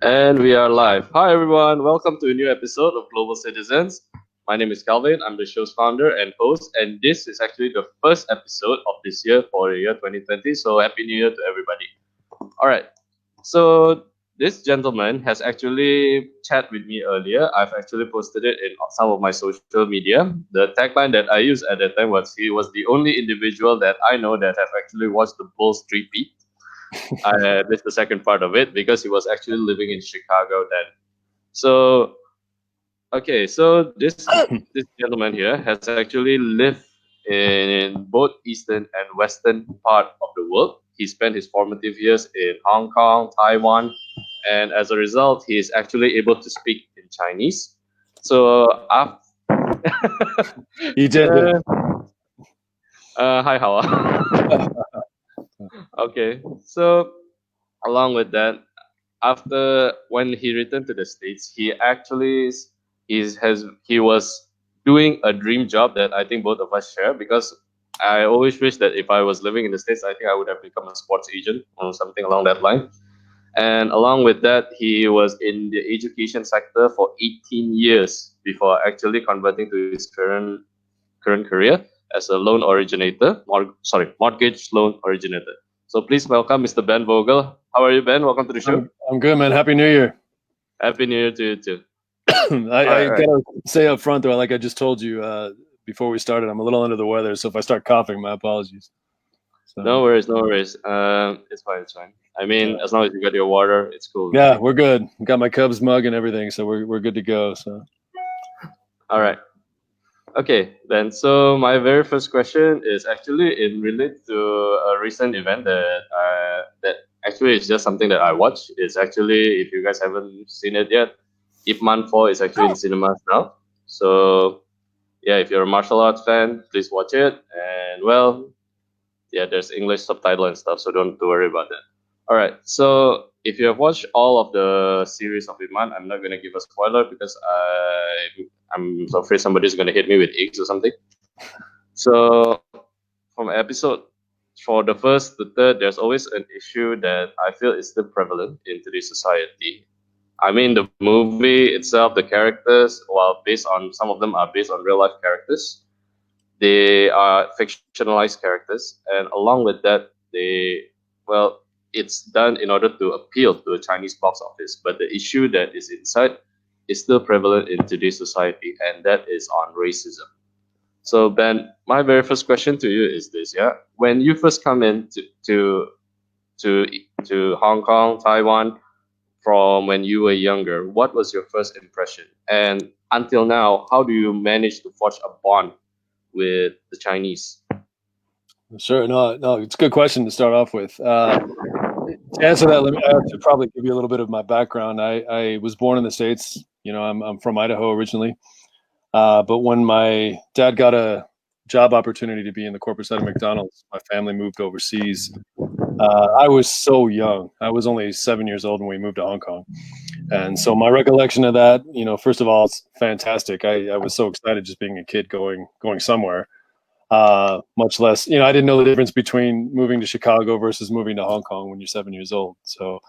And we are live. Hi, everyone. Welcome to a new episode of Global Citizens. My name is Calvin. I'm the show's founder and host. And this is actually the first episode of this year for the year 2020. So, Happy New Year to everybody. All right. So, this gentleman has actually chatted with me earlier. I've actually posted it in some of my social media. The tagline that I used at that time was he was the only individual that I know that have actually watched the Bulls 3-peat. I missed the second part of it because he was actually living in Chicago then. So okay, so this gentleman here has actually lived in both eastern and western part of the world. He spent his formative years in Hong Kong, Taiwan, and as a result, he is actually able to speak in Chinese. So after You did it. hi, how are? Okay, so along with that, after when he returned to the states, he actually he was doing a dream job that I think both of us share because I always wish that if I was living in the states, I think I would have become a sports agent or something along that line. And along with that, he was in the education sector for 18 years before actually converting to his current career as a loan originator, mortgage loan originator. So please welcome Mr. Ben Vogel. How are you, Ben? Welcome to the show. I'm good, man. Happy New Year. Happy New Year to you too. I gotta say up front though, like I just told you before we started, I'm a little under the weather, so if I start coughing, my apologies. So, No worries, no worries. It's fine, it's fine. I mean, yeah. as long as you got your water, it's cool. Yeah, we're good. Got my Cubs mug and everything, so we're good to go. So All right. Okay, then. So my very first question is actually in relate to a recent event that actually is just something that I watched. It's actually, if you guys haven't seen it yet, Ip Man 4 is actually in cinemas now. So yeah, if you're a martial arts fan, please watch it. And well, yeah, there's English subtitle and stuff, so don't worry about that. All right, so if you have watched all of the series of Iman, I'm not gonna give a spoiler because I'm so afraid somebody's gonna hit me with eggs or something. So from episode for the first to third, there's always an issue that I feel is still prevalent in today's society. I mean, the movie itself, the characters, while based on some of them are based on real life characters, they are fictionalized characters, and along with that, well, it's done in order to appeal to a Chinese box office. But the issue that is inside is still prevalent in today's society, and that is on racism. So Ben, my very first question to you is this: yeah, when you first come in to to Hong Kong, Taiwan, from when you were younger, what was your first impression? And until now, how do you manage to forge a bond with the Chinese? sure, no, it's a good question to start off with. To answer that, I have to probably give you a little bit of my background. I was born in the States. I'm from Idaho originally. But when my dad got a job opportunity to be in the corporate side of McDonald's, my family moved overseas. I was so young. I was only 7 years old when we moved to Hong Kong. And so my recollection of that, first of all, it's fantastic. I was so excited just being a kid going somewhere. Much less, I didn't know the difference between moving to Chicago versus moving to Hong Kong when you're 7 years old. So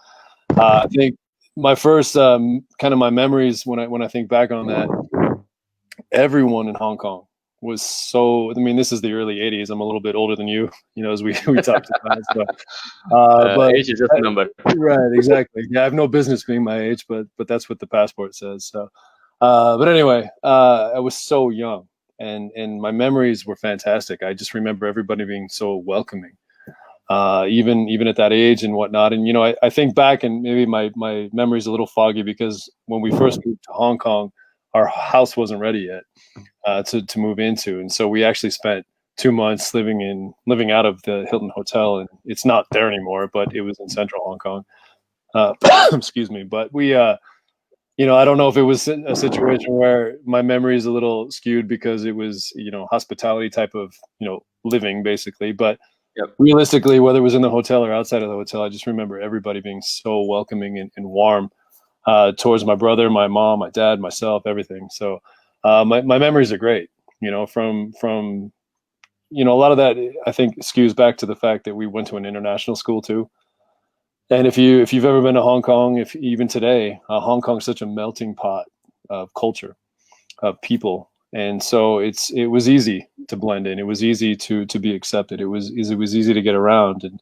I think my first kind of my memories when I think back on that, everyone in Hong Kong was so. I mean, this is the early '80s. I'm a little bit older than you, as we talked about. But Age is just a number. right, exactly. Yeah, I have no business being my age, but that's what the passport says. So, but anyway, I was so young, and my memories were fantastic. I just remember everybody being so welcoming, even at that age and whatnot. And I think back, and maybe my memory's a little foggy because when we first moved to Hong Kong, our house wasn't ready yet to move into, and so we actually spent 2 months living out of the Hilton Hotel, and it's not there anymore, but it was in central Hong Kong. Excuse me, but we, I don't know if it was a situation where my memory is a little skewed because it was, hospitality type of, living basically, but Yep. realistically, whether it was in the hotel or outside of the hotel, I just remember everybody being so welcoming and warm towards my brother, my mom, my dad, myself, everything. So my memories are great. From a lot of that I think skews back to the fact that we went to an international school too, And if you've ever been to Hong Kong, if even today, Hong Kong is such a melting pot of culture, of people, and so it was easy to blend in. It was easy to be accepted. It was easy to get around. And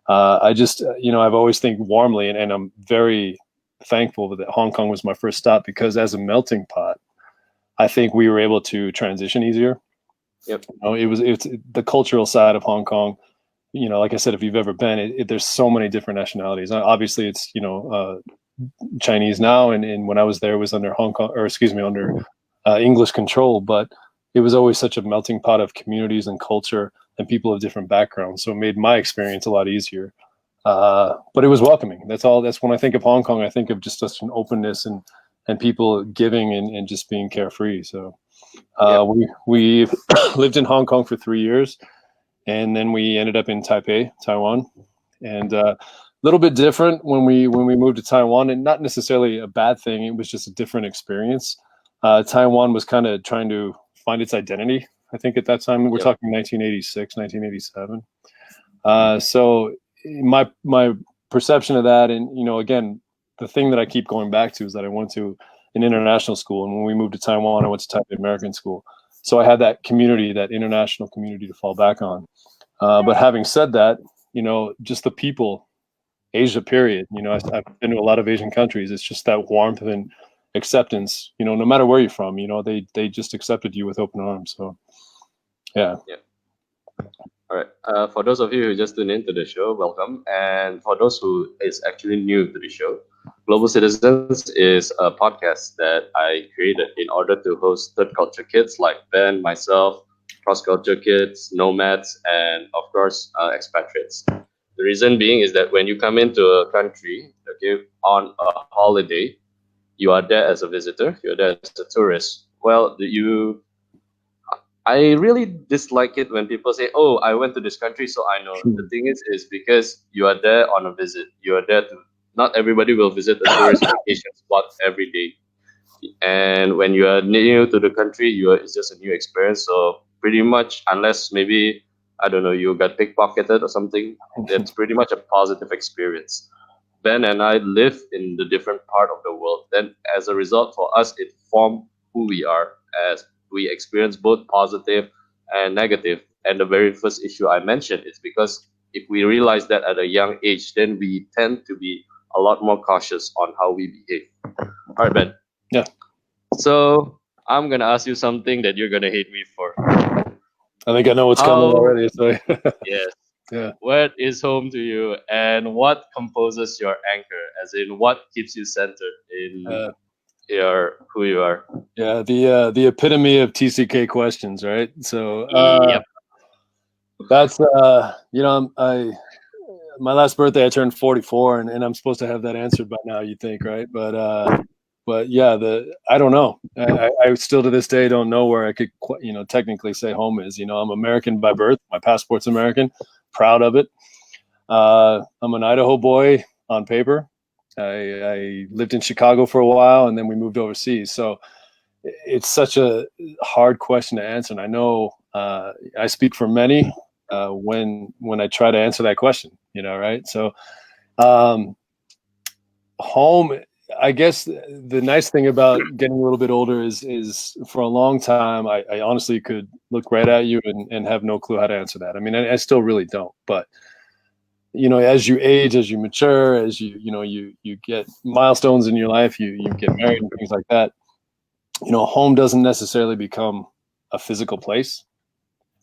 I just I've always think warmly, and I'm very thankful that Hong Kong was my first stop, because as a melting pot, I think we were able to transition easier. Yep. It's the cultural side of Hong Kong. Like I said, if you've ever been, there's so many different nationalities. Obviously, it's Chinese now, and when I was there, it was under under English control. But it was always such a melting pot of communities and culture and people of different backgrounds. So it made my experience a lot easier. But it was welcoming. That's all. That's when I think of Hong Kong, I think of just such an openness and people giving and just being carefree. So we lived in Hong Kong for 3 years. And then we ended up in Taipei, Taiwan, and a little bit different when we moved to Taiwan, and not necessarily a bad thing. It was just a different experience. Taiwan was kind of trying to find its identity. I think at that time, we're talking 1986, 1987. So my perception of that, and again, the thing that I keep going back to is that I went to an international school, and when we moved to Taiwan, I went to Taipei American School. So I had that community, that international community to fall back on. But having said that, just the people, Asia period, I've been to a lot of Asian countries. It's just that warmth and acceptance, no matter where you're from, they just accepted you with open arms. So, yeah. All right. For those of you who just tuned into the show, welcome. And for those who is actually new to the show, Global Citizens is a podcast that I created in order to host third culture kids like Ben, myself, cross culture kids, nomads, and of course, expatriates. The reason being is that when you come into a country, okay, on a holiday, you are there as a visitor, you're there as a tourist. Well, I really dislike it when people say, "Oh, I went to this country, so I know." The thing is because you are there on a visit. You are there to. Not everybody will visit a tourist vacation spot every day, and when you are new to the country, it's just a new experience. So pretty much, unless maybe I don't know, you got pickpocketed or something, that's pretty much a positive experience. Ben and I live in the different part of the world. Then, as a result, for us, it formed who we are, as we experience both positive and negative. And the very first issue I mentioned is because if we realize that at a young age, then we tend to be a lot more cautious on how we behave. All right, Ben. Yeah. So I'm gonna ask you something that you're gonna hate me for. I think I know what's coming already. So yes. Yeah. What is home to you, and what composes your anchor? As in, what keeps you centered in who you are? Yeah, the epitome of TCK questions, right? So Yep. that's my last birthday I turned 44, and I'm supposed to have that answered by now, you'd think, right? But yeah, I don't know. I still to this day don't know where I could technically say home is. I'm American by birth. My passport's American. Proud of it. I'm an Idaho boy on paper. I lived in Chicago for a while, and then we moved overseas. So it's such a hard question to answer, and I know I speak for many when I try to answer that question. Right? So home. I guess the nice thing about getting a little bit older is for a long time, I honestly could look right at you and have no clue how to answer that. I mean, I still really don't. But, as you age, as you mature, as you get milestones in your life, you get married and things like that, home doesn't necessarily become a physical place.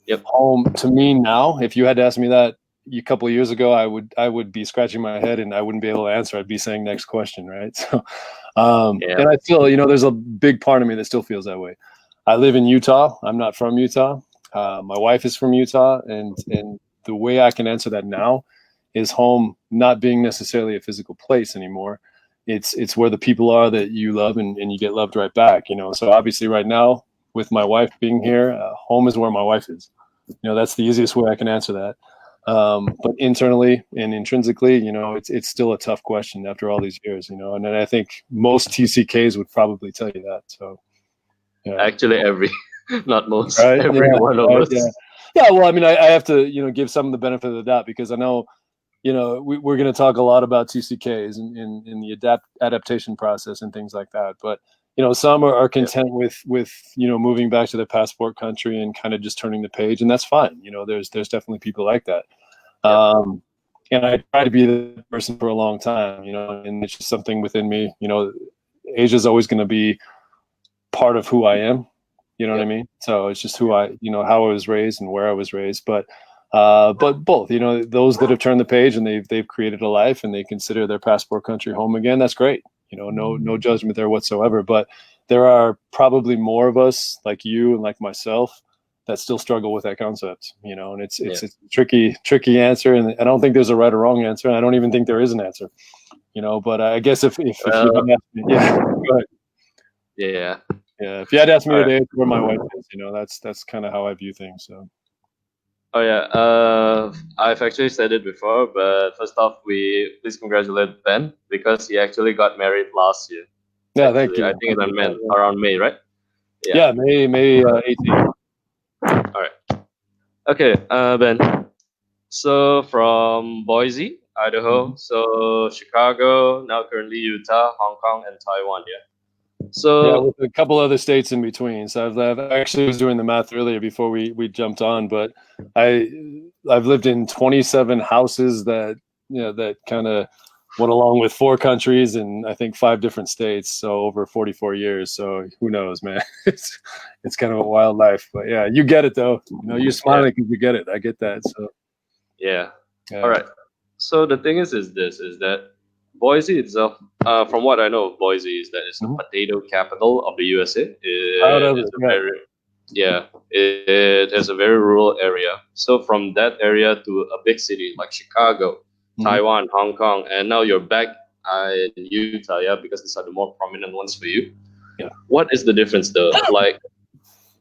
Yep. Home to me now, if you had to ask me that a couple of years ago, I would be scratching my head and I wouldn't be able to answer. I'd be saying next question, right? So, and I still, there's a big part of me that still feels that way. I live in Utah. I'm not from Utah. My wife is from Utah, and the way I can answer that now is home not being necessarily a physical place anymore. It's where the people are that you love and you get loved right back. So obviously right now with my wife being here, home is where my wife is. That's the easiest way I can answer that. But internally and intrinsically, it's still a tough question after all these years, and then I think most TCKs would probably tell you that. So, yeah. Actually, not most, right? every one of us. Yeah. Well, I mean, I have to, give some of the benefit of the doubt because I know we're going to talk a lot about TCKs in the adaptation process and things like that. But some are content with moving back to their passport country and kind of just turning the page, and that's fine. There's definitely people like that. And I try to be the person for a long time, and it's just something within me. Asia is always going to be part of who I am. You know what I mean? So it's just who I, how I was raised and where I was raised. But both, those that have turned the page and they've created a life and they consider their passport country home again, that's great. No judgment there whatsoever. But there are probably more of us like you and like myself that still struggle with that concept, and it's a tricky answer. And I don't think there's a right or wrong answer. And I don't even think there is an answer, but I guess if you had asked me, go ahead. Yeah. If you had asked me today where my wife is, that's kind of how I view things. So. Oh yeah, I've actually said it before, but first off, we please congratulate Ben because he actually got married last year. Yeah, thank you. I think it's around May, right? Yeah, May 18th. All right. Okay, Ben. So from Boise, Idaho, so Chicago, now currently Utah, Hong Kong, and Taiwan. Yeah. So with a couple other states in between. So I've actually was doing the math earlier before we jumped on, but I've lived in 27 houses that that kind of went along with 4 countries and I think 5 different states. So over 44 years. So who knows, man? It's kind of a wild life, but yeah, you get it though. You're smiling because you get it. I get that. So yeah. All right. So the thing is that Boise itself, from what I know of Boise, is that it's the potato capital of the USA. It is a very rural area. So from that area to a big city like Chicago, Taiwan, Hong Kong, and now you're back in Utah, because these are the more prominent ones for you. Yeah. What is the difference though? Like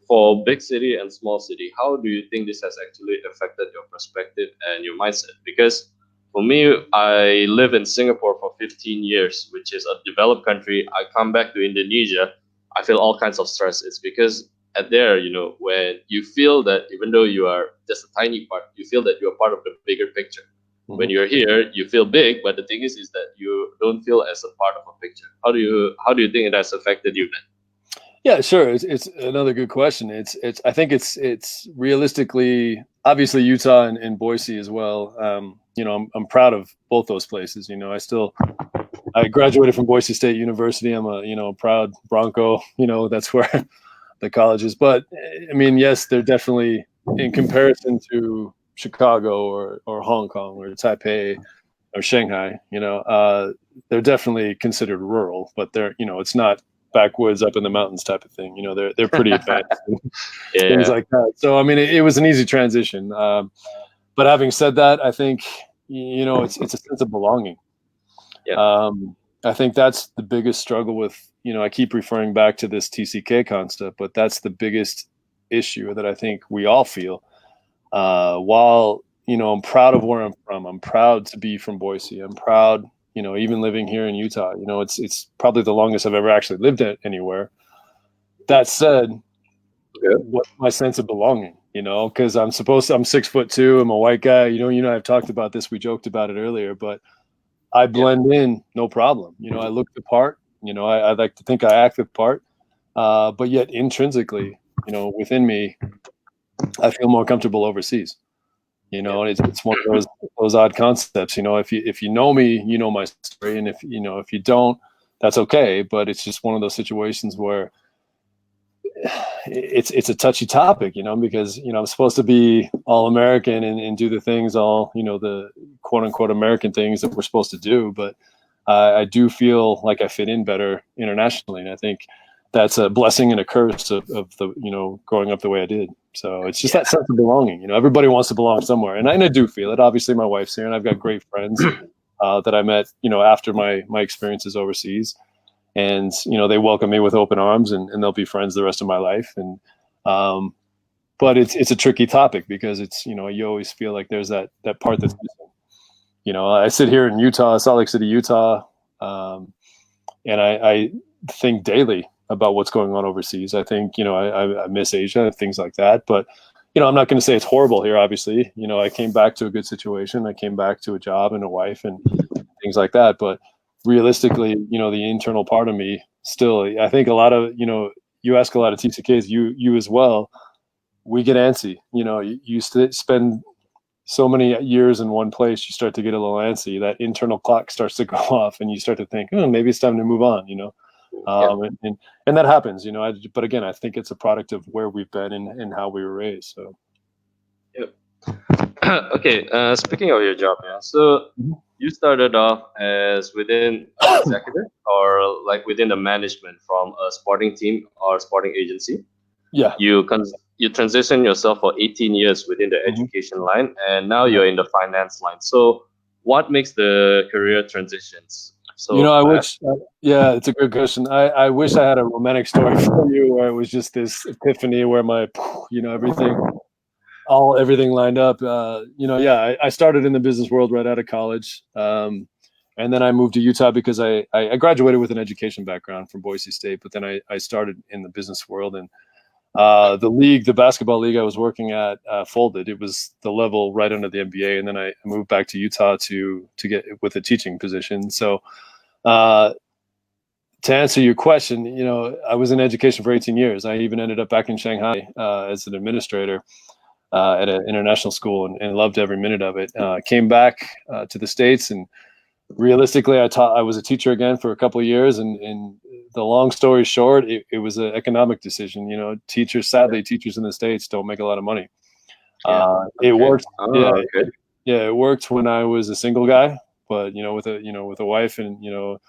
for big city and small city, how do you think this has actually affected your perspective and your mindset? Because for me, I live in Singapore for 15 years, which is a developed country. I come back to Indonesia, I feel all kinds of stress. It's because at there, when you feel that even though you are just a tiny part, you feel that you're part of the bigger picture. When you're here, you feel big, but the thing is that you don't feel as a part of a picture. How do you think it has affected you, man? Yeah, sure. It's another good question. I think it's realistically, obviously Utah and Boise as well. I'm proud of both those places. I graduated from Boise State University. I'm a proud Bronco. That's where the college is. But I mean, yes, they're definitely in comparison to Chicago or Hong Kong or Taipei or Shanghai. They're definitely considered rural, but it's not backwoods up in the mountains type of thing. They're pretty advanced. Things like that. So I mean, it was an easy transition. But having said that, I think it's a sense of belonging. I think that's the biggest struggle with, I keep referring back to this TCK concept, but that's the biggest issue that I think we all feel. While, I'm proud of where I'm from. I'm proud to be from Boise. I'm proud, even living here in Utah, it's probably the longest I've ever actually lived anywhere. That said, what's my sense of belonging? Because I'm 6'2", I'm a white guy. I've talked about this. We joked about it earlier, but I blend in, no problem. I look the part. I like to think I act the part, but yet intrinsically, within me, I feel more comfortable overseas. And it's one of those odd concepts. If you know me, you know my story, and if you don't, that's okay. But it's just one of those situations where it's a touchy topic, because I'm supposed to be all American and do the things all the quote unquote American things that we're supposed to do. But I do feel like I fit in better internationally, and I think that's a blessing and a curse of the growing up the way I did. So it's just that sense of belonging. Everybody wants to belong somewhere, and I do feel it. Obviously, my wife's here, and I've got great friends that I met after my experiences overseas. And they welcome me with open arms, and they'll be friends the rest of my life. And but it's a tricky topic because it's you always feel like there's that part that's missing. I sit here in Utah, Salt Lake City, Utah, and I think daily about what's going on overseas. I think I miss Asia and things like that. But I'm not going to say it's horrible here, obviously. I came back to a good situation. I came back to a job and a wife and things like that. But realistically, the internal part of me still, I think a lot of, you ask a lot of TCKs, you as well, we get antsy. You spend so many years in one place, you start to get a little antsy. That internal clock starts to go off and you start to think, maybe it's time to move on, and that happens, but again, I think it's a product of where we've been and how we were raised. So. Yep. Okay. Speaking of your job, yeah. So you started off as within an executive or like within the management from a sporting team or sporting agency. Yeah. You transition yourself for 18 years within the education line, and now you're in the finance line. So what makes the career transitions so I fast? wish, yeah, it's a good question. I wish I had a romantic story for you where it was just this epiphany where everything lined up. I started in the business world right out of college. And then I moved to Utah because I graduated with an education background from Boise State, but then I started in the business world, and the basketball league I was working at folded. It was the level right under the NBA, and then I moved back to Utah to get with a teaching position. So to answer your question, I was in education for 18 years. I even ended up back in Shanghai as an administrator at an international school and loved every minute of it. Came back to the States, and realistically, I was a teacher again for a couple of years, and the long story short, it was an economic decision. Teachers in the States don't make a lot of money. It worked. Okay. It worked when I was a single guy, but with a wife and a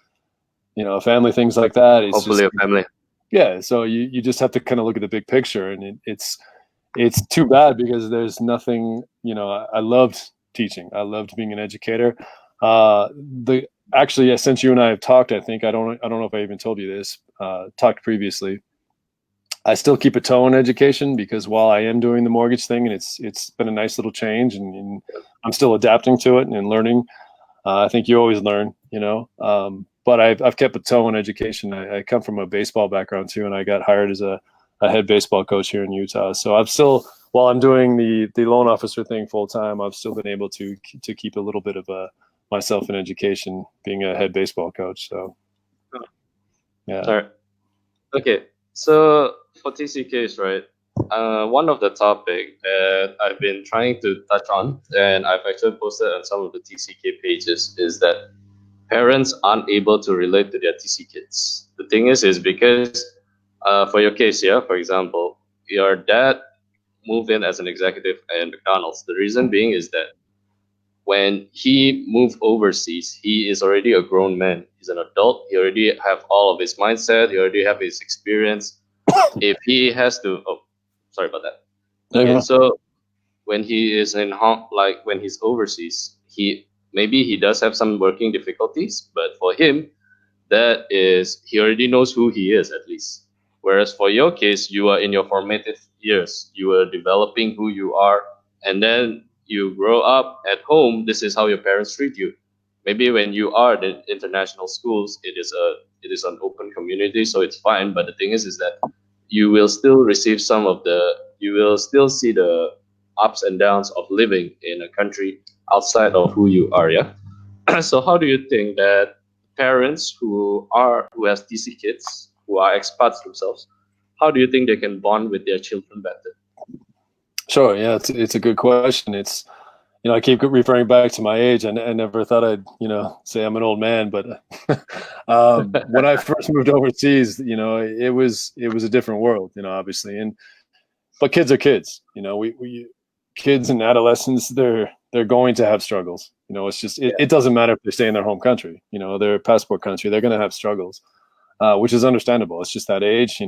family, things like that. It's Hopefully just, a family. Yeah, so you just have to kind of look at the big picture, and it's too bad because there's nothing. I loved teaching. I loved being an educator. Actually, since you and I have talked, I think I don't know if I even told you this. Talked previously. I still keep a toe in education because while I am doing the mortgage thing, and it's been a nice little change, and I'm still adapting to it and learning. I think you always learn, but I've kept a toe in education. I come from a baseball background too, and I got hired as a head baseball coach here in Utah. So I've still, while I'm doing the loan officer thing full time, I've still been able to keep a little bit of myself in education, being a head baseball coach. So, yeah. All right. Okay. So for TCKs, right? One of the topic that I've been trying to touch on, and I've actually posted on some of the TCK pages, is that parents aren't able to relate to their TC kids. The thing is because for your case, yeah, for example, your dad moved in as an executive at McDonald's. The reason being is that when he moved overseas, he is already a grown man. He's an adult. He already have all of his mindset. He already have his experience. If he has to, sorry about that. Okay, so when he is when he's overseas, he does have some working difficulties, but for him, that is, he already knows who he is at least. Whereas for your case, you are in your formative years. You are developing who you are, and then you grow up at home. This is how your parents treat you. Maybe when you are in international schools, it is an open community, so it's fine. But the thing is that you will still receive you will still see the ups and downs of living in a country outside of who you are. Yeah. So how do you think that parents who has TC kids who are expats themselves, how do you think they can bond with their children better? Sure. Yeah, it's a good question. It's I keep referring back to my age. I never thought I'd say I'm an old man, but when I first moved overseas, it was a different world, obviously, but kids are kids. We kids and adolescents, they're going to have struggles. It's just it doesn't matter if they stay in their home country, their passport country, they're going to have struggles, which is understandable. It's just that age,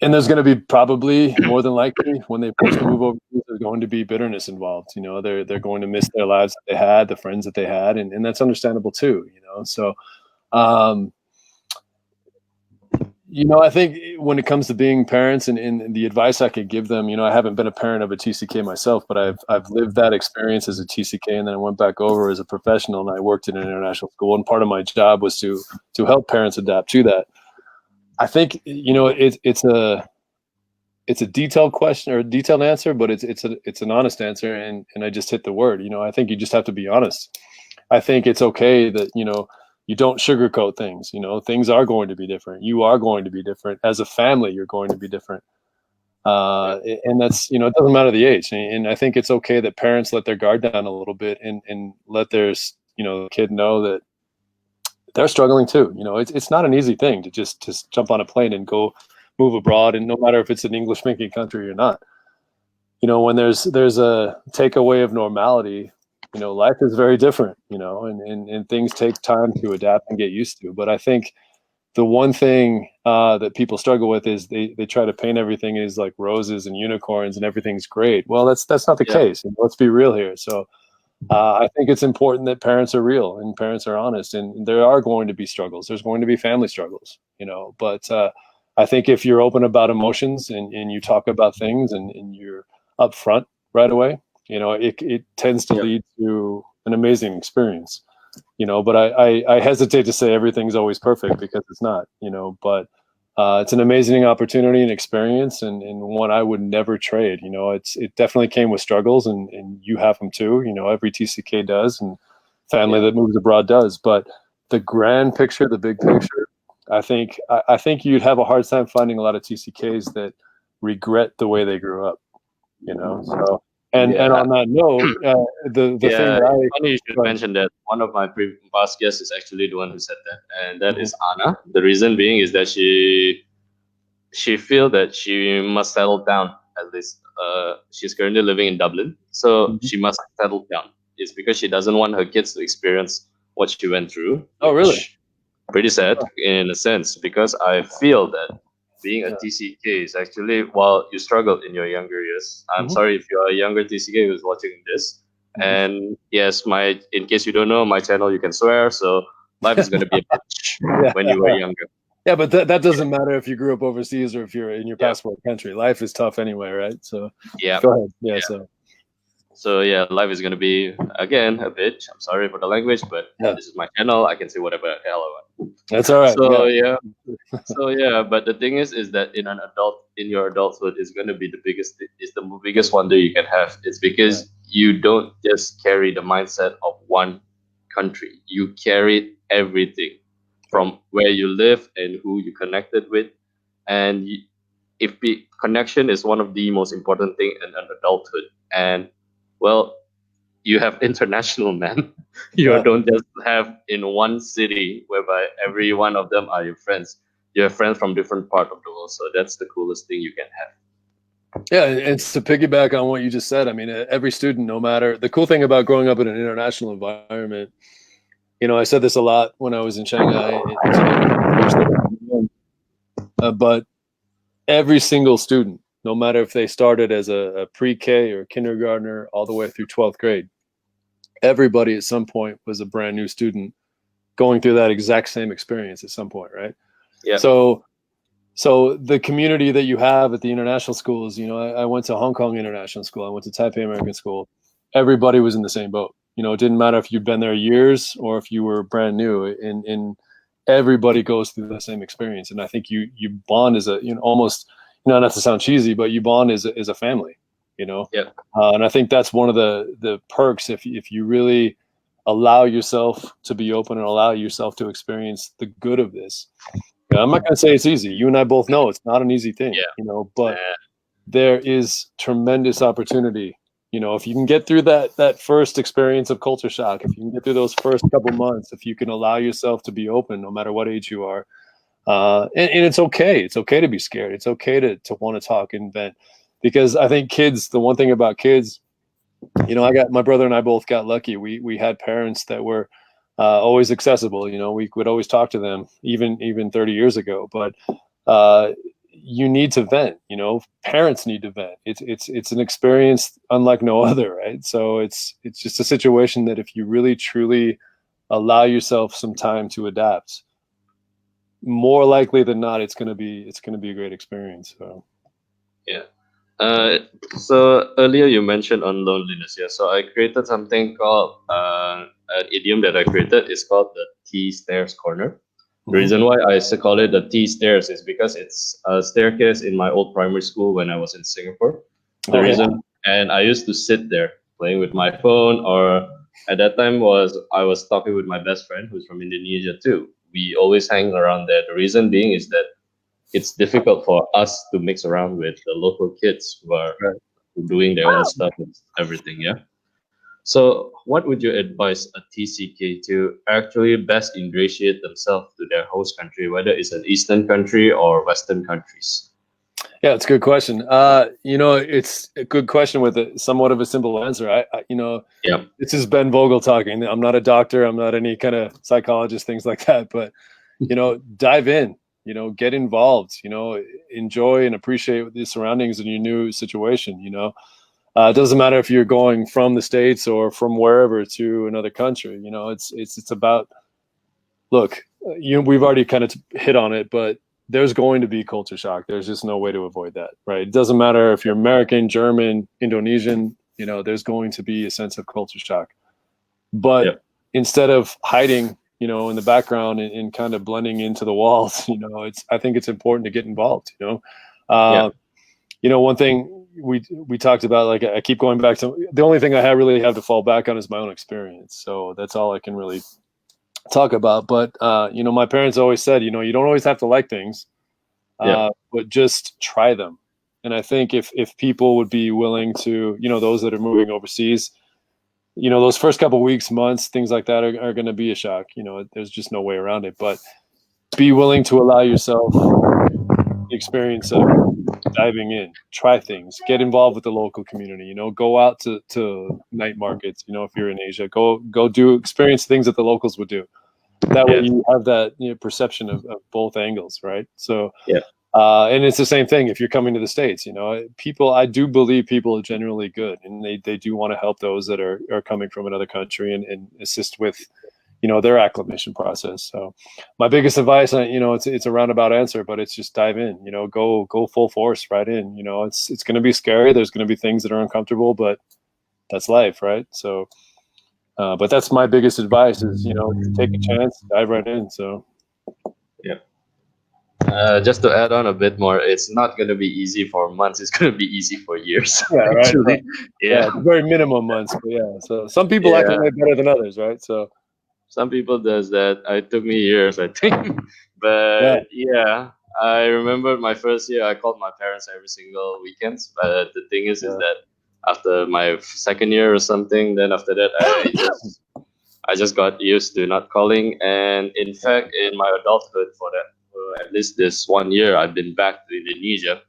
and there's going to be probably more than likely when they first move over, there's going to be bitterness involved. They're going to miss their lives that they had, the friends that they had, and that's understandable too. So, I think when it comes to being parents and the advice I could give them, I haven't been a parent of a TCK myself, but I've lived that experience as a TCK, and then I went back over as a professional, and I worked in an international school, and part of my job was to help parents adapt to that. I think it's it's a detailed question or a detailed answer, but it's an honest answer, and I just hit the word. I think you just have to be honest. I think it's okay that you don't sugarcoat things. Things are going to be different. You are going to be different as a family. You're going to be different, and that's it doesn't matter the age. And I think it's okay that parents let their guard down a little bit and let their kid know that they're struggling too. It's not an easy thing to just jump on a plane and go move abroad, and no matter if it's an English speaking country or not. When there's a takeaway of normality, life is very different, and things take time to adapt and get used to. But I think the one thing that people struggle with is they try to paint everything as like roses and unicorns and everything's great. Well, that's not the case. Let's be real here. So I think it's important that parents are real and parents are honest, and there are going to be struggles. There's going to be family struggles, but I think if you're open about emotions and you talk about things and you're upfront right away, it tends to lead to an amazing experience, but I hesitate to say everything's always perfect because it's not, but it's an amazing opportunity and experience, and one I would never trade. It definitely came with struggles, and you have them too. Every TCK does, and family that moves abroad does. But the grand picture, the big picture, I think you'd have a hard time finding a lot of TCKs that regret the way they grew up. So. And on that note, the thing that funny you should mention that. One of my past guests is actually the one who said that, and that is Anna. The reason being is that she feel that she must settle down at least. She's currently living in Dublin, so she must settle down. It's because she doesn't want her kids to experience what she went through. Oh, really? Pretty sad in a sense, because I feel that being a TCK is actually, while you struggled in your younger years. I'm sorry if you're a younger TCK who's watching this. And yes, in case you don't know, my channel you can swear, so life is gonna be a bitch when you were younger. Yeah, but that doesn't matter if you grew up overseas or if you're in your passport country. Life is tough anyway, right? So go ahead. So life is gonna be again a bitch. I'm sorry for the language, but this is my channel. I can say whatever the hell I want. That's all right. But the thing is that in your adulthood, is gonna be the biggest wonder you can have. It's because you don't just carry the mindset of one country. You carry everything from where you live and who you connected with, and connection is one of the most important thing in an adulthood. And well, you have international, man. You don't just have in one city whereby every one of them are your friends. You have friends from different part of the world, so that's the coolest thing you can have. Yeah, and to piggyback on what you just said, I mean, every student, no matter the cool thing about growing up in an international environment, I said this a lot when I was in Shanghai, but every single student, no matter if they started as a pre-K or kindergartner all the way through 12th grade, everybody at some point was a brand new student going through that exact same experience at some point, right? Yeah. So the community that you have at the international schools, I went to Hong Kong International School, I went to Taipei American School. Everybody was in the same boat. It didn't matter if you'd been there years or if you were brand new, and everybody goes through the same experience. And I think you bond as almost, not to sound cheesy, but you bond as a family, and I think that's one of the perks if you really allow yourself to be open and allow yourself to experience the good of this. I'm not going to say it's easy. You and I both know it's not an easy thing, but there is tremendous opportunity. If you can get through that first experience of culture shock, if you can get through those first couple months, if you can allow yourself to be open, no matter what age you are, and it's okay. It's okay to be scared. It's okay to want to talk and vent, because I think kids, the one thing about kids, my brother and I both got lucky. We had parents that were always accessible. We would always talk to them, even 30 years ago. But you need to vent. Parents need to vent. It's an experience unlike no other, right? So it's just a situation that if you really truly allow yourself some time to adapt, more likely than not, it's gonna be a great experience. So so earlier you mentioned on loneliness. So I created something called an idiom that I created. It's called the T stairs corner. The reason why I call it the T stairs is because it's a staircase in my old primary school when I was in Singapore. The Oh, yeah. reason, and I used to sit there playing with my phone, or at that time was I was talking with my best friend who's from Indonesia too. We always hang around there. The reason being is that it's difficult for us to mix around with the local kids who are Right. doing their own stuff and everything. Yeah. So, what would you advise a TCK to actually best ingratiate themselves to their host country, whether it's an Eastern country or Western countries? Yeah, it's a good question. It's a good question with somewhat of a simple answer. Yeah, This is Ben Voegele talking. I'm not a doctor. I'm not any kind of psychologist, things like that. But, dive in, get involved, enjoy and appreciate the surroundings in your new situation. It doesn't matter if you're going from the States or from wherever to another country. It's about, look, we've already kind of hit on it, but there's going to be culture shock. There's just no way to avoid that, right? It doesn't matter if you're American, German, Indonesian, there's going to be a sense of culture shock. But instead of hiding, in the background and kind of blending into the walls, I think it's important to get involved, one thing we talked about, like I keep going back to, the only thing I really have to fall back on is my own experience. So that's all I can really talk about. But my parents always said, you don't always have to like things, but just try them. And I think if people would be willing to, those that are moving overseas, those first couple of weeks, months, things like that are going to be a shock. There's just no way around it. But be willing to allow yourself the experience of diving in, try things, get involved with the local community, go out to night markets, if you're in Asia, go do experience things that the locals would do. That way you have that perception of both angles, right? So, and it's the same thing if you're coming to the States, I do believe people are generally good, and they do want to help those that are coming from another country and assist with, their acclimation process. So my biggest advice, it's a roundabout answer, but it's just dive in, go full force right in. It's going to be scary. There's going to be things that are uncomfortable, but that's life, right? So, but that's my biggest advice is, take a chance, dive right in. So, just to add on a bit more, it's not going to be easy for months. It's going to be easy for years. Yeah, right. Actually, very minimum months. But yeah, so some people acclimate better than others, right? So some people does that. It took me years, I think. But I remember my first year, I called my parents every single weekend. But the thing is that after my second year or something, then after that, I just got used to not calling. And in fact, in my adulthood, for at least this 1 year, I've been back to Indonesia.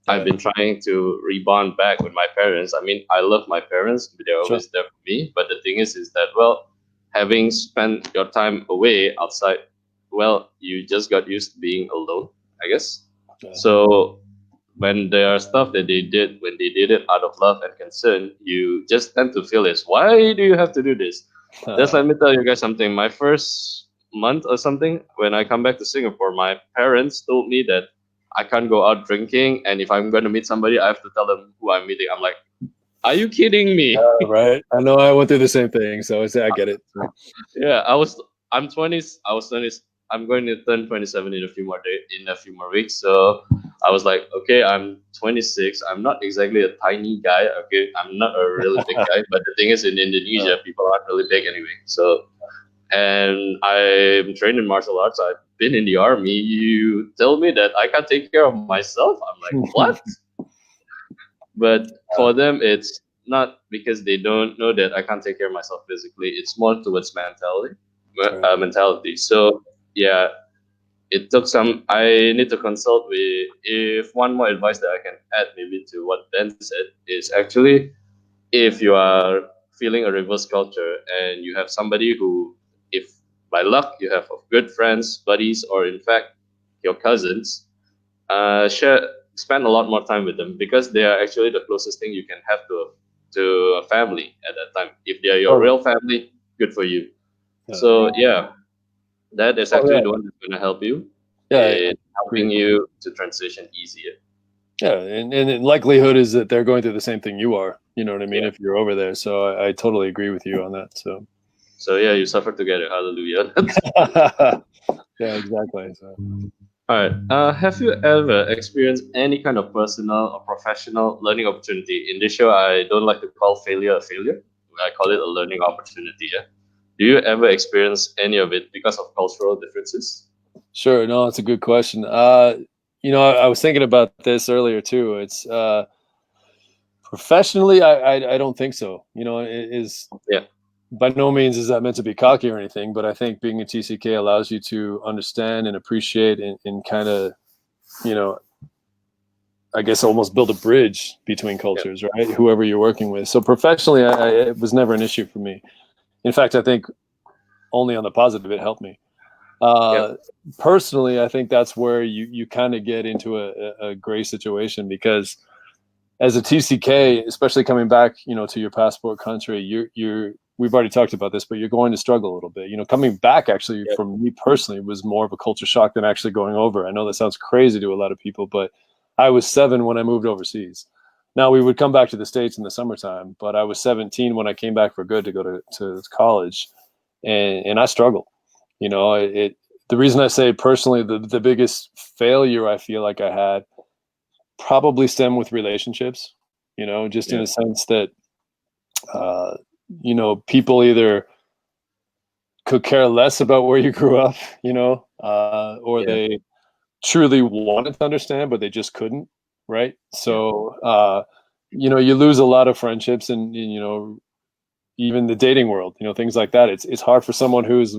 I've been trying to rebond back with my parents. I mean, I love my parents; they're always there for me. But the thing is that, well, having spent your time away outside, well, you just got used to being alone, I guess. So when there are stuff that they did, when they did it out of love and concern, you just tend to feel this. Why do you have to do this? Just let me tell you guys something. My first month or something, when I come back to Singapore, my parents told me that I can't go out drinking, and if I'm going to meet somebody, I have to tell them who I'm meeting. I'm like, are you kidding me? Right. I know I went through the same thing, so I get it. Yeah, I'm 20. I was 20. I'm going to turn 27 in a few more weeks. So I was like, okay, I'm 26. I'm not exactly a tiny guy. Okay, I'm not a really big guy. But the thing is, in Indonesia, people aren't really big anyway. So, and I'm trained in martial arts. I've been in the army. You tell me that I can't take care of myself. I'm like, what? But for them, it's not because they don't know that I can't take care of myself physically. It's more towards mentality. So yeah, it took some. I need to consult with. If one more advice that I can add, maybe to what Ben said, is actually if you are feeling a reverse culture and you have somebody who, if by luck you have good friends, buddies, or in fact your cousins, spend a lot more time with them because they are actually the closest thing you can have to a family at that time. If they are your real family, good for you. So that is actually the one that's going to help you in helping you to transition easier. Yeah, and likelihood is that they're going through the same thing you are. You know what I mean? If you're over there, so I totally agree with you on that. So yeah, you suffer together. Hallelujah. Yeah, exactly. So. All right. Have you ever experienced any kind of personal or professional learning opportunity? In this show, I don't like to call failure a failure. I call it a learning opportunity. Yeah. Do you ever experience any of it because of cultural differences? Sure. No, it's a good question. I was thinking about this earlier too. It's professionally, I don't think so. It is Yeah. by no means is that meant to be cocky or anything, but I think being a TCK allows you to understand and appreciate and kind of, you know, I guess almost build a bridge between Yeah. cultures, right? Whoever you're working with. So professionally, it was never an issue for me. In fact, I think only on the positive, it helped me. Yeah. Personally, I think that's where you kind of get into a gray situation because as a TCK, especially coming back, to your passport country, we've already talked about this, but you're going to struggle a little bit. Coming back actually Yeah. for me personally was more of a culture shock than actually going over. I know that sounds crazy to a lot of people, but I was 7 when I moved overseas. Now we would come back to the States in the summertime, but I was 17 when I came back for good to go to college, and I struggled. The reason I say personally the biggest failure I feel like I had probably stem with relationships, just in Yeah. a sense that, uh, people either could care less about where you grew up, or Yeah. they truly wanted to understand, but they just couldn't. Right. Yeah. So, you lose a lot of friendships and even the dating world, things like that. It's hard for someone who's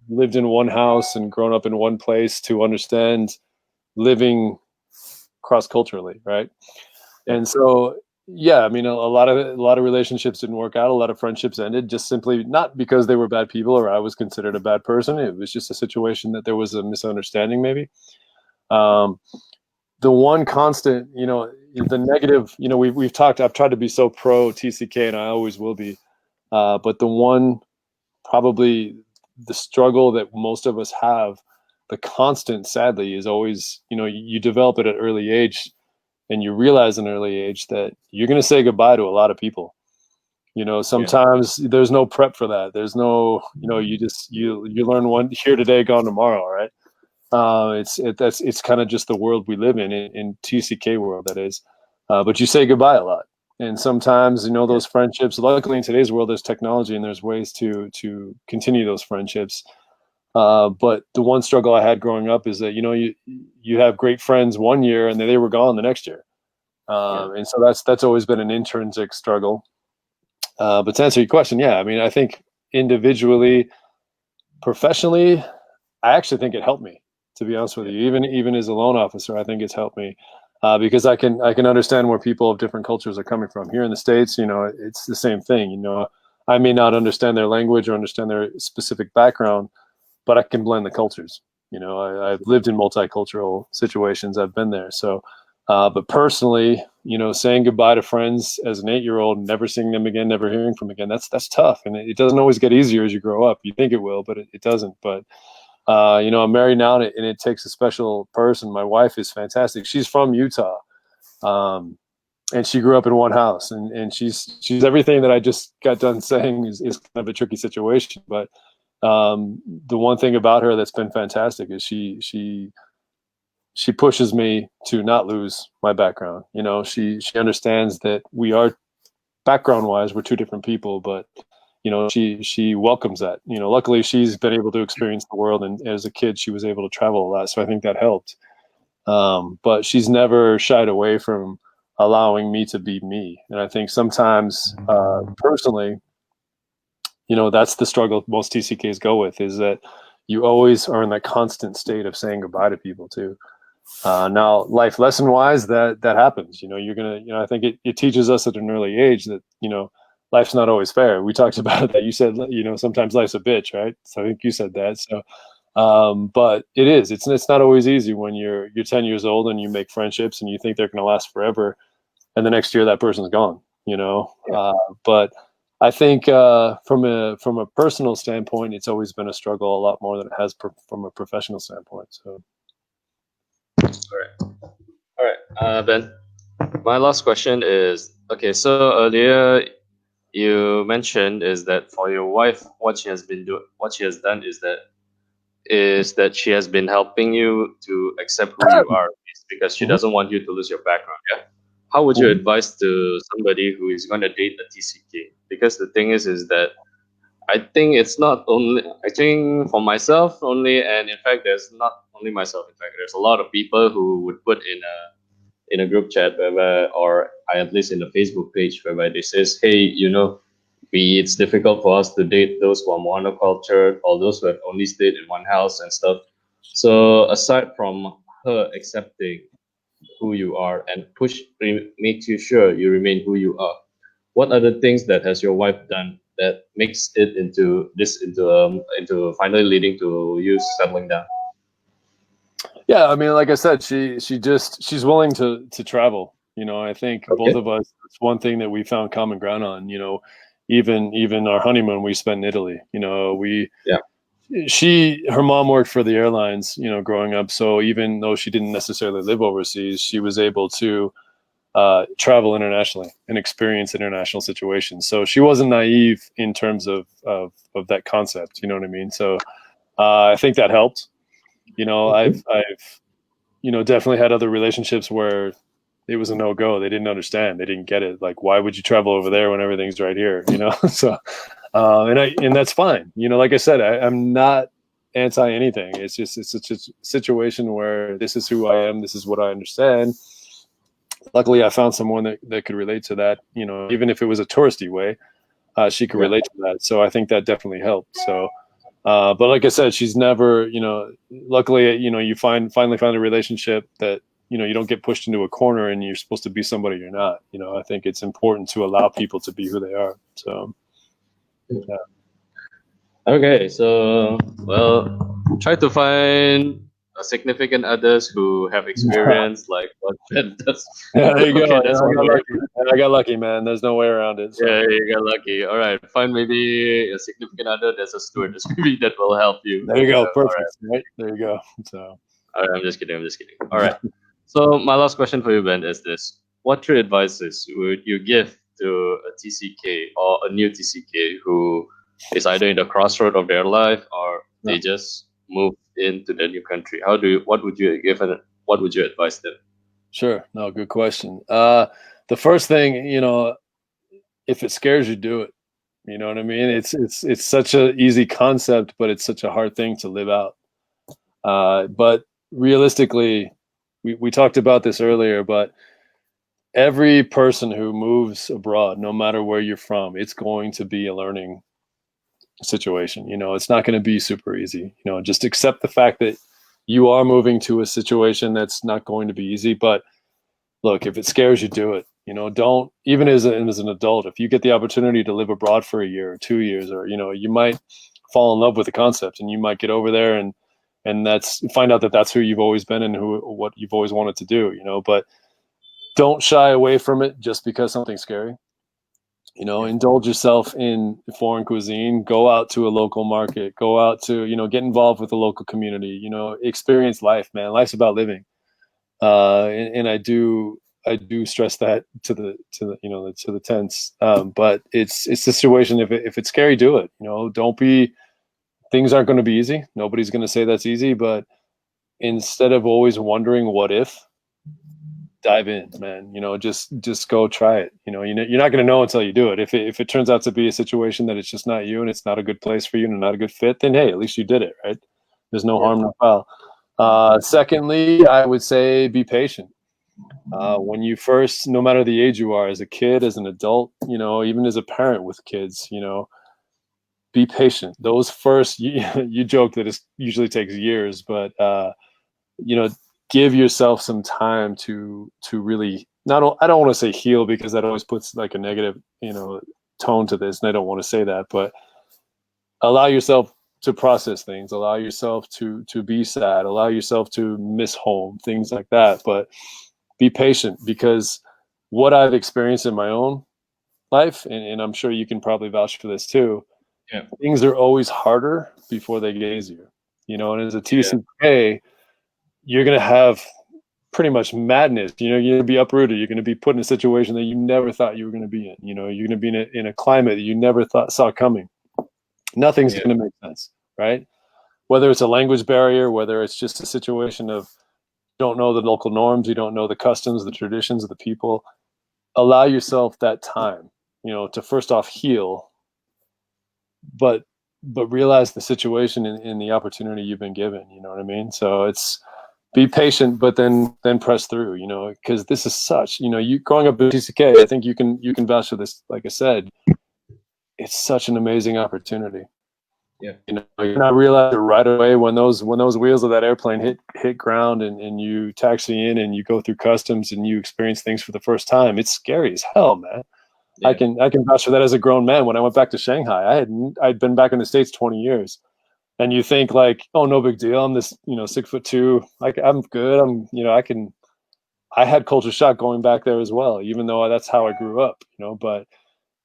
lived in one house and grown up in one place to understand living cross culturally. Right. Yeah. And so, yeah, I mean, a lot of relationships didn't work out. A lot of friendships ended just simply not because they were bad people or I was considered a bad person. It was just a situation that there was a misunderstanding, maybe. Um, the one constant, the negative, we've talked. I've tried to be so pro TCK, and I always will be. But the one, probably, the struggle that most of us have, the constant, sadly, is always, you develop it at early age and you realize in an early age that you're going to say goodbye to a lot of people. Yeah. Sometimes there's no prep for that. There's no, you learn one here today, gone tomorrow, right? It's kind of just the world we live in TCK world, that is. But you say goodbye a lot, and sometimes Yeah. those friendships. Luckily, in today's world, there's technology and there's ways to continue those friendships. But the one struggle I had growing up is that you have great friends one year and they were gone the next year. Yeah. And so that's always been an intrinsic struggle. But to answer your question, yeah, I mean, I think individually, professionally, I actually think it helped me. To be honest with Yeah. you, even as a loan officer, I think it's helped me because I can understand where people of different cultures are coming from. Here in the States, it's the same thing. I may not understand their language or understand their specific background, but I can blend the cultures. I've lived in multicultural situations. I've been there. So, but personally, saying goodbye to friends as an 8-year-old, never seeing them again, never hearing from them again, that's tough. And it doesn't always get easier as you grow up. You think it will, but it doesn't. But, I'm married now and it takes a special person. My wife is fantastic. She's from Utah. And she grew up in one house and she's everything that I just got done saying is kind of a tricky situation. But the one thing about her that's been fantastic is she pushes me to not lose my background. She understands that we are background wise we're two different people, but she welcomes that. Luckily she's been able to experience the world, and as a kid she was able to travel a lot, so I think that helped. But she's never shied away from allowing me to be me, and I think sometimes personally, that's the struggle most TCKs go with, is that you always are in that constant state of saying goodbye to people too. Now, life lesson wise, that happens. You're gonna. I think it teaches us at an early age that life's not always fair. We talked about that. You said sometimes life's a bitch, right? So I think you said that. So, but it is. It's not always easy when you're 10 years old and you make friendships and you think they're gonna last forever, and the next year that person's gone. Yeah. But I think from a personal standpoint, it's always been a struggle a lot more than it has from a professional standpoint. So. All right. All right. Ben, my last question is okay. So earlier you mentioned is that for your wife, what she has done is that is that she has been helping you to accept who you are. It's because she Mhm. doesn't want you to lose your background. Yeah. How would you Mhm. advise to somebody who is going to date a TCK? Because the thing is that I think it's not only, I think for myself only, and in fact, there's not only myself. In fact, there's a lot of people who would put in a group chat whereby, or at least in the Facebook page whereby they says, hey, it's difficult for us to date those who are monocultured or those who have only stayed in one house and stuff. So aside from her accepting who you are and makes you sure you remain who you are, what are the things that has your wife done that makes it into finally leading to you settling down? Yeah, I mean, like I said, she's willing to travel. I think both Okay. of us. It's one thing that we found common ground on. Even our honeymoon we spent in Italy. Yeah. Her mom worked for the airlines. Growing up, so even though she didn't necessarily live overseas, she was able to travel internationally and experience international situations. So she wasn't naive in terms of that concept. You know what I mean? So I think that helped. Okay. I've definitely had other relationships where it was a no go. They didn't understand. They didn't get it. Like, why would you travel over there when everything's right here? So, and that's fine. Like I said, I'm not anti anything. It's such a situation where this is who I am. This is what I understand. Luckily, I found someone that could relate to that. Even if it was a touristy way, she could Yeah. relate to that. So I think that definitely helped. So, but like I said, she's never, luckily, you finally find a relationship that, you don't get pushed into a corner and you're supposed to be somebody you're not. I think it's important to allow people to be who they are. So, yeah. Okay, so well, try to find a significant others who have experience like what Ben does. Yeah, there you go. Okay, Yeah, that's I one got way. lucky. I got lucky, man. There's no way around it. Yeah, So, you got lucky. All right, find maybe a significant other that's a stewardess maybe that will help you. there you go. All right, Perfect. Right. There you go. So, all right. I'm just kidding. I'm just kidding. All right. So my last question for you, Ben, is this: what three advices would you give to a TCK or a new TCK who is either in the crossroad of their life or yeah. they just moved into the new country? What would you give and what would you advise them? Sure. No, good question. The first thing, if it scares you, do it. You know what I mean? It's such a easy concept, but it's such a hard thing to live out. But realistically, we talked about this earlier, but every person who moves abroad, no matter where you're from, it's going to be a learning situation. It's not going to be super easy. Just accept the fact that you are moving to a situation that's not going to be easy. But look, if it scares you, do it. Don't, even as an adult, if you get the opportunity to live abroad for a year or 2 years, or you might fall in love with the concept, and you might get over there and that's find out that that's who you've always been and what you've always wanted to do. But don't shy away from it just because something's scary. Yeah, Indulge yourself in foreign cuisine, go out to a local market, go out to, get involved with the local community, experience life, man. Life's about living. And I do stress that to the tense. But it's the situation. If it's scary, do it. Don't be. Things aren't going to be easy. Nobody's going to say that's easy. But instead of always wondering what if, dive in, man. Just go try it. You're not going to know until you do it. If it turns out to be a situation that it's just not you and it's not a good place for you and not a good fit, then hey, at least you did it, right? There's no yeah, harm, no foul. Secondly, I would say be patient. When you first, no matter the age you are, as a kid, as an adult, even as a parent with kids, be patient. Those first, you joke that it usually takes years, but you know, give yourself some time to really not. I don't want to say heal because that always puts like a negative, tone to this, and I don't want to say that, but allow yourself to process things. Allow yourself to be sad. Allow yourself to miss home, things like that. But be patient because what I've experienced in my own life, and I'm sure you can probably vouch for this too, yeah, things are always harder before they get easier. And as a yeah, TCK, you're going to have pretty much madness. You're going to be uprooted. You're going to be put in a situation that you never thought you were going to be in. You're going to be in a climate that you never thought saw coming. Nothing's yeah, going to make sense, right? whether it's a language barrier, whether it's just a situation of you don't know the local norms, you don't know the customs, the traditions of the people, allow yourself that time, to first off heal, but realize the situation in the opportunity you've been given. You know what I mean? So it's be patient, but then press through. Because this is such. You growing up in TCK, I think you can vouch for this. Like I said, it's such an amazing opportunity. Yeah. You're not realize it right away when those wheels of that airplane hit ground and you taxi in and you go through customs and you experience things for the first time. It's scary as hell, man. Yeah. I can vouch for that as a grown man. When I went back to Shanghai, I'd been back in the States 20 years, and you think like, oh, no big deal. I'm this 6'2". I'm good. I had culture shock going back there as well, even though that's how I grew up. But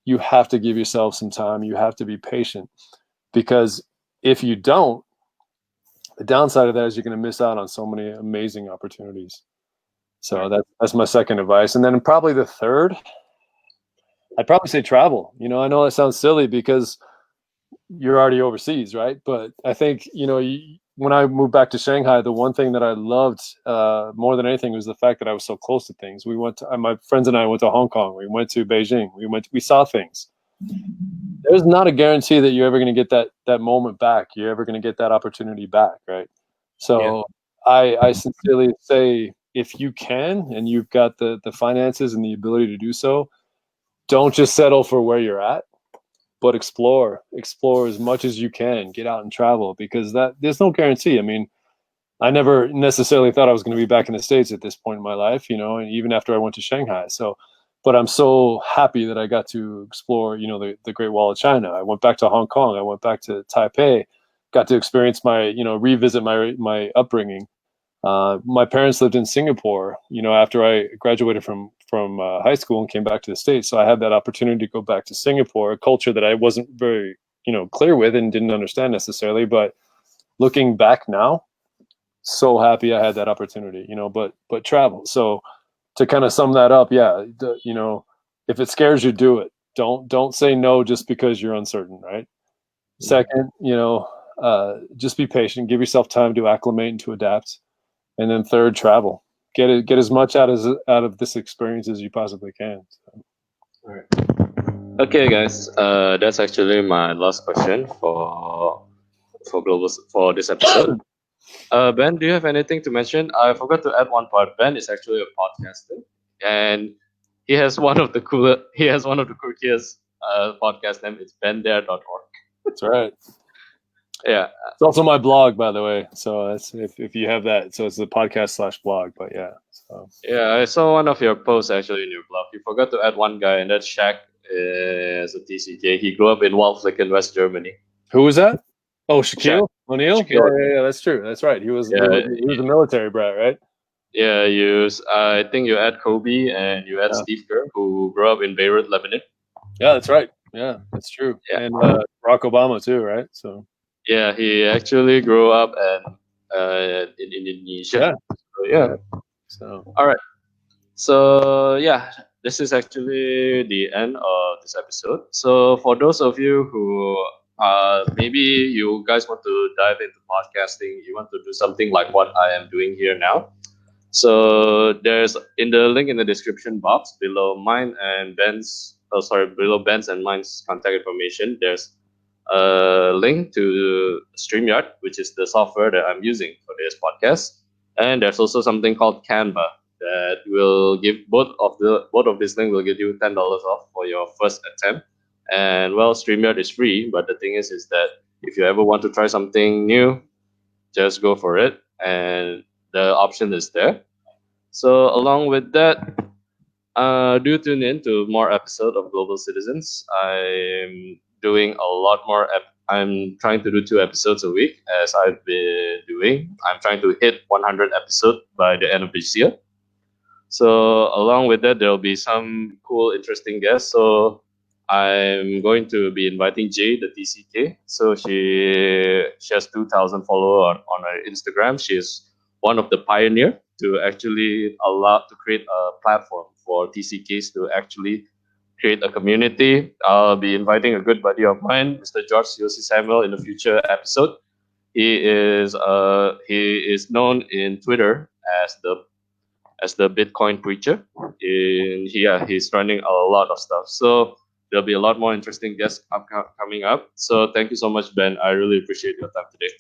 you have to give yourself some time. You have to be patient, because if you don't, the downside of that is you're going to miss out on so many amazing opportunities. So that's my second advice. And then probably the third, I'd probably say travel. I know that sounds silly because you're already overseas, right? But I think, when I moved back to Shanghai, the one thing that I loved more than anything was the fact that I was so close to things. We went to, my friends and I went to Hong Kong. We went to Beijing. We saw things. There's not a guarantee that you're ever going to get that moment back. You're ever going to get that opportunity back, right? So I sincerely say, if you can, and you've got the finances and the ability to do so, don't just settle for where you're at, but explore as much as you can. Get out and travel, because there's no guarantee. I mean, I never necessarily thought I was going to be back in the States at this point in my life, and even after I went to Shanghai. So, but I'm so happy that I got to explore, the Great Wall of China. I went back to Hong Kong. I went back to Taipei, got to experience revisit my upbringing. My parents lived in Singapore, after I graduated from high school and came back to the States. So I had that opportunity to go back to Singapore, a culture that I wasn't very, clear with and didn't understand necessarily. But looking back now, so happy I had that opportunity, but travel. So to kind of sum that up, if it scares you, do it. Don't say no just because you're uncertain, right? Second, just be patient, give yourself time to acclimate and to adapt. And then third, travel. Get as much out of this experience as you possibly can. So. All right. Okay, guys. That's actually my last question for this episode. Ben, do you have anything to mention? I forgot to add one part. Ben is actually a podcaster, and he has one of the quirkiest podcast name. It's benthere.org. That's right. Yeah. It's also my blog, by the way. So that's if you have that. So it's the podcast/blog. But yeah. So. Yeah, I saw one of your posts actually in your blog. You forgot to add one guy, and that's Shaq is a TCK. He grew up in Waldflecken, West Germany. Who was that? Oh, Shaquille O'Neal. Shaquille. Yeah, that's true. That's right. He was a military brat, right? Yeah, I think you add Kobe and you add Steve Kerr, who grew up in Beirut, Lebanon. Yeah, that's right. Yeah, that's true. Yeah. And Barack Obama too, right? So. Yeah, he actually grew up in Indonesia. Yeah. So. All right. So yeah, this is actually the end of this episode. So for those of you who maybe you guys want to dive into podcasting, you want to do something like what I am doing here now. So there's in the link in the description box below below Ben's and mine's contact information. There's a link to StreamYard, which is the software that I'm using for this podcast. And there's also something called Canva that will give both of these links will give you $10 off for your first attempt. And well, StreamYard is free, but the thing is that if you ever want to try something new, just go for it, and the option is there. So along with that, do tune in to more episodes of Global Citizens. I'm doing a lot more. I'm trying to do 2 episodes a week, as I've been doing. I'm trying to hit 100 episodes by the end of this year. So along with that, there'll be some cool, interesting guests. So I'm going to be inviting Jay, the TCK. So she has 2,000 followers on her Instagram. She's one of the pioneer to actually allow to create a platform for TCKs to actually create a community. I'll be inviting a good buddy of mine, Mr. George Yossi Samuel, in a future episode. he is known in Twitter as the Bitcoin preacher. He's running a lot of stuff. So there'll be a lot more interesting guests coming up. So thank you so much, Ben. I really appreciate your time today.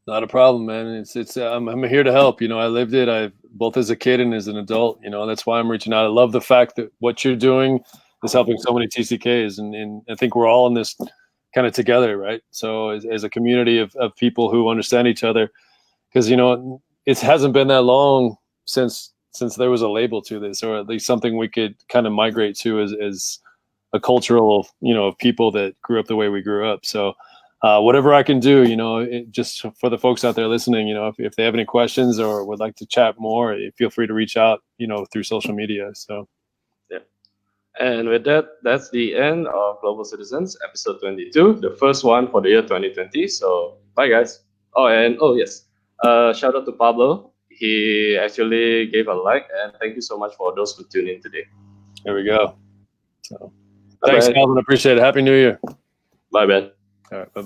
Not a problem, man. It's I'm here to help. You know, I lived it. I both as a kid and as an adult. You know, that's why I'm reaching out. I love the fact that what you're doing is helping so many TCKs, and I think we're all in this kind of together, right? So as a community of people who understand each other, because you know it hasn't been that long since there was a label to this, or at least something we could kind of migrate to as a cultural, you know, of people that grew up the way we grew up. So whatever I can do, you know, just for the folks out there listening, you know, if they have any questions or would like to chat more, feel free to reach out, you know, through social media. So yeah. And with that, that's the end of Global Citizens, episode 22, the first one for the year 2020. So bye, guys. Yes, shout out to Pablo. He actually gave a like, and thank you so much for those who tuned in today. There we go. So thanks, Calvin. Appreciate it. Happy New Year. Bye, Ben. All right. Bye-bye.